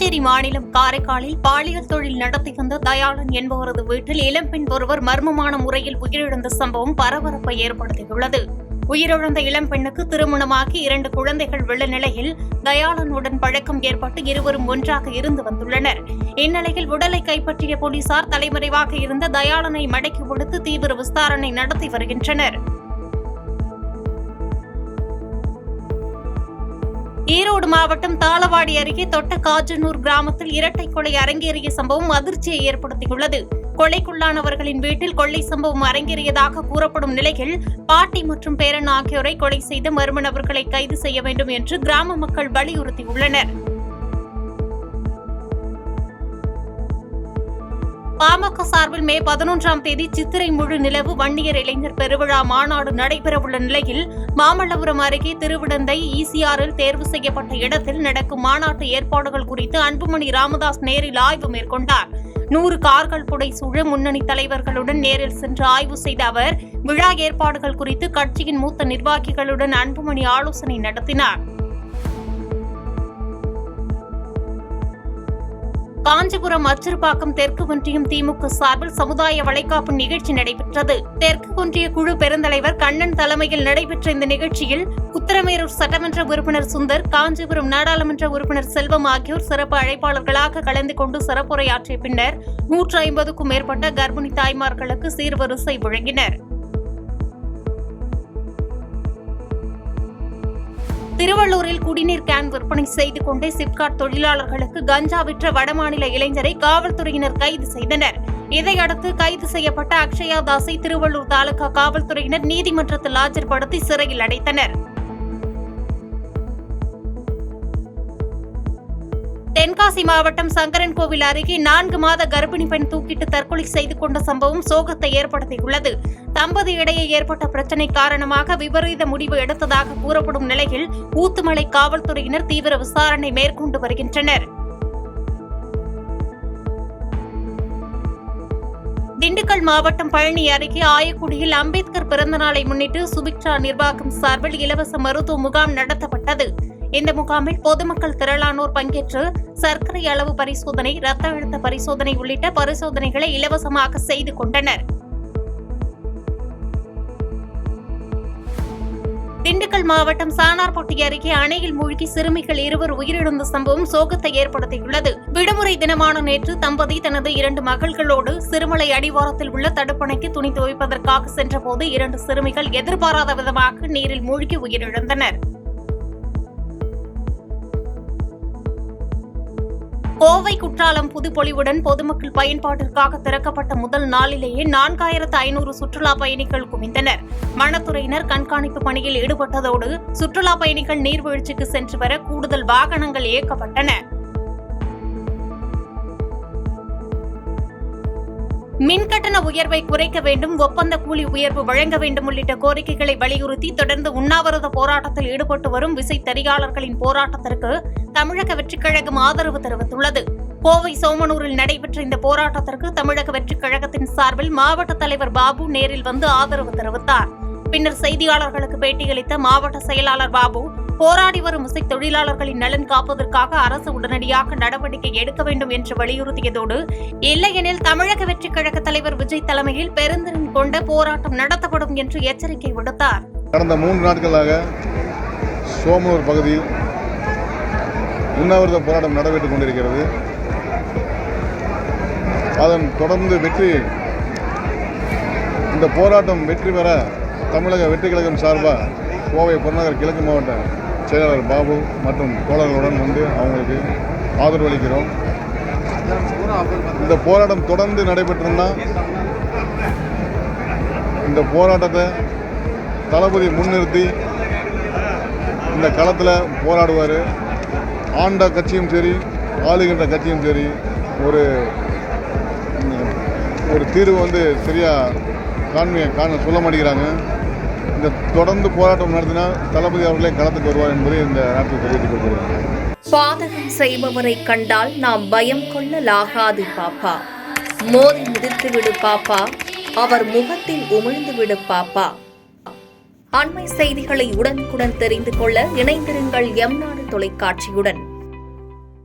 புதுச்சேரி மாநிலம் காரைக்காலில் பாலியல் தொழில் நடத்தி வந்த தயாளன் என்பவரது வீட்டில் இளம்பெண் ஒருவர் மர்மமான முறையில் உயிரிழந்த சம்பவம் பரபரப்பை ஏற்படுத்தியுள்ளது. உயிரிழந்த இளம்பெண்ணுக்கு திருமணமாகி 2 குழந்தைகள் உள்ள நிலையில் தயாளனுடன் பழக்கம் ஏற்பட்டு இருவரும் ஒன்றாக இருந்து வந்துள்ளனர். இந்நிலையில் உடலை கைப்பற்றிய போலீசார் தலைமறைவாக இருந்த தயாளனை மடக்கி கொடுத்து தீவிர விசாரணை நடத்தி வருகின்றனர். ஈரோடு மாவட்டம் தாளவாடி அருகே தொட்ட காஜனூர் கிராமத்தில் இரட்டை கொலை அரங்கேறிய சம்பவம் அதிர்ச்சியை ஏற்படுத்தியுள்ளது. கொலைக்குள்ளானவர்களின் வீட்டில் கொள்ளை சம்பவம் அரங்கேறியதாக கூறப்படும் நிலையில் பாட்டி மற்றும் பேரன் ஆகியோரை கொலை செய்த மர்ம நபர்களை கைது செய்ய வேண்டும் என்று கிராம மக்கள் வலியுறுத்தியுள்ளனர். பாமக சார்பில் மே 11ஆம் தேதி சித்திரை முழு நிலவு வன்னியர் இளைஞர் பெருவிழா மாநாடு நடைபெறவுள்ள நிலையில் மாமல்லபுரம் அருகே திருவிடந்தை ஈசிஆரில் தேர்வு செய்யப்பட்ட இடத்தில் நடக்கும் மாநாட்டு ஏற்பாடுகள் குறித்து அன்புமணி ராமதாஸ் நேரில் ஆய்வு மேற்கொண்டார். 100 கார்கள் புடைசூழ முன்னணி தலைவர்களுடன் நேரில் சென்று ஆய்வு செய்த அவர் விழா ஏற்பாடுகள் குறித்து கட்சியின் மூத்த நிர்வாகிகளுடன் அன்புமணி ஆலோசனை நடத்தினார். காஞ்சிபுரம் அச்சிறுபாக்கம் தெற்கு ஒன்றியம் திமுக சார்பில் சமுதாய வளைகாப்பு நிகழ்ச்சி நடைபெற்றது. தெற்கு ஒன்றிய குழு பெருந்தலைவர் கண்ணன் தலைமையில் நடைபெற்ற இந்த நிகழ்ச்சியில் உத்தரமேரூர் சட்டமன்ற உறுப்பினர் சுந்தர், காஞ்சிபுரம் நாடாளுமன்ற உறுப்பினர் செல்வம் ஆகியோர் சிறப்பு அழைப்பாளர்களாக கலந்து கொண்டு சிறப்புரையாற்றிய பின்னர் 150க்கும் மேற்பட்ட கர்ப்பிணி தாய்மார்களுக்கு சீர்வரிசை வழங்கினர். திருவள்ளூரில் குடிநீர் கேன் விற்பனை செய்து கொண்டே சிப்காட் தொழிலாளர்களுக்கு கஞ்சா விற்ற வடமாநில இளைஞரை காவல்துறையினர் கைது செய்தனர். இதையடுத்து கைது செய்யப்பட்ட அக்ஷயா தாஸை திருவள்ளூர் தாலுகா காவல்துறையினர் நீதிமன்றத்தில் ஆஜர்படுத்தி சிறையில் அடைத்தனர். தென்காசி மாவட்டம் சங்கரன்கோவில் அருகே 4 மாத கர்ப்பிணி பெண் தூக்கிட்டு தற்கொலை செய்து கொண்ட சம்பவம் சோகத்தை ஏற்படுத்தியுள்ளது. தம்பதி இடையே ஏற்பட்ட பிரச்சினை காரணமாக விபரீத முடிவு எடுத்ததாக கூறப்படும் நிலையில் ஊத்துமலை காவல்துறையினர் தீவிர விசாரணை மேற்கொண்டு வருகின்றனர். திண்டுக்கல் மாவட்டம் பழனி அருகே ஆயக்குடியில் அம்பேத்கர் பிறந்தநாளை முன்னிட்டு சுபிக்ஷா நிர்வாகம் சார்பில் இலவச மருத்துவ முகாம் நடத்தப்பட்டது. இந்த முகாமில் பொதுமக்கள் திரளானோர் பங்கேற்று சர்க்கரை அளவு பரிசோதனை, இரத்த அழுத்த பரிசோதனை உள்ளிட்ட பரிசோதனைகளை இலவசமாக செய்து கொண்டனர். திண்டுக்கல் மாவட்டம் சானார்பட்டி அருகே அணையில் மூழ்கி சிறுமிகள் 2 உயிரிழந்த சம்பவம் சோகத்தை ஏற்படுத்தியுள்ளது. விடுமுறை தினமான நேற்று தம்பதி தனது 2 மகள்களோடு சிறுமலை அடிவாரத்தில் உள்ள தடுப்பணைக்கு துணி துவைப்பதற்காக சென்றபோது 2 சிறுமிகள் எதிர்பாராத விதமாக நீரில் மூழ்கி உயிரிழந்தனர். கோவை குற்றாலம் புதுப்பொலிவுடன் பொதுமக்கள் பயன்பாட்டிற்காக திறக்கப்பட்ட முதல் நாளிலேயே 4500 சுற்றுலா பயணிகள் குவிந்தனர். வனத்துறையினர் கண்காணிப்பு பணியில் ஈடுபட்டதோடு சுற்றுலா பயணிகள் நீர்வீழ்ச்சிக்கு சென்று வர கூடுதல் வாகனங்கள் இயக்கப்பட்டன. மின்கட்டண உயர்வை குறைக்க வேண்டும், ஒப்பந்த கூலி உயர்வு வழங்க வேண்டும் உள்ளிட்ட கோரிக்கைகளை வலியுறுத்தி தொடர்ந்து உண்ணாவிரத போராட்டத்தில் ஈடுபட்டு வரும் விசைத்தறியாளர்களின் போராட்டத்திற்கு தமிழக வெற்றிக் கழகம் ஆதரவு தெரிவித்துள்ளது. கோவை சோமனூரில் நடைபெற்ற இந்த போராட்டத்திற்கு தமிழக வெற்றிக் கழகத்தின் சார்பில் மாவட்ட தலைவர் பாபு நேரில் வந்து ஆதரவு தெரிவித்தார். பின்னர் செய்தியாளர்களுக்கு பேட்டியளித்த மாவட்ட செயலாளர் பாபு, போராடி வரும் விசை தொழிலாளர்களின் நலன் காப்பதற்காக அரசு உடனடியாக நடவடிக்கை எடுக்க வேண்டும் என்று வலியுறுத்தியதோடு, இல்லையெனில் தமிழக வெற்றிக் கழக தலைவர் விஜய் தலைமையில் பெருந்திறன் கொண்ட போராட்டம் நடத்தப்படும் என்று எச்சரிக்கை விடுத்தார். கடந்த 3 நாட்களாக சோமனூர் பகுதியில் உண்ணாவிரத போராட்டம் நடைபெற்றுக் கொண்டிருக்கிறது. அதன் தொடர்ந்து இந்த போராட்டம் வெற்றி பெற தமிழக வெற்றிக் கழகம் சார்பாக கோவை புறநகர் கிழக்கு மாவட்ட செயலாளர் பாபு மற்றும் தோழர்களுடன் வந்து அவங்களுக்கு ஆதரவு அளிக்கிறோம். இந்த போராட்டம் தொடர்ந்து நடைபெற்றிருந்தால் இந்த போராட்டத்தை தளபதி முன்னிறுத்தி இந்த களத்தில் போராடுவார். ஆண்ட கட்சியும் சரி, ஆளுகின்ற கட்சியும் சரி ஒரு தீர்வு சரியாக சொல்ல மாட்டேங்கிறாங்க. இந்த தொடர்ந்து போராட்டம் நடத்தினால் தளபதி அவர்களே களத்துக்கு வருவார் என்பதை இந்த நேரத்தில் தெரிவித்துக் கொள்கிறேன். பாதகம் செய்பவரை கண்டால் நாம் பயம் கொள்ளலாகாது பாப்பா. மோதி மிதித்துவிடு பாப்பா, அவர் முகத்தில் உமிழ்ந்துவிடு பாப்பா. அண்மை செய்திகளை உடனுக்குடன் தெரிந்து கொள்ள இணைந்திருங்கள் எம்நாடு தொலைக்காட்சியுடன்.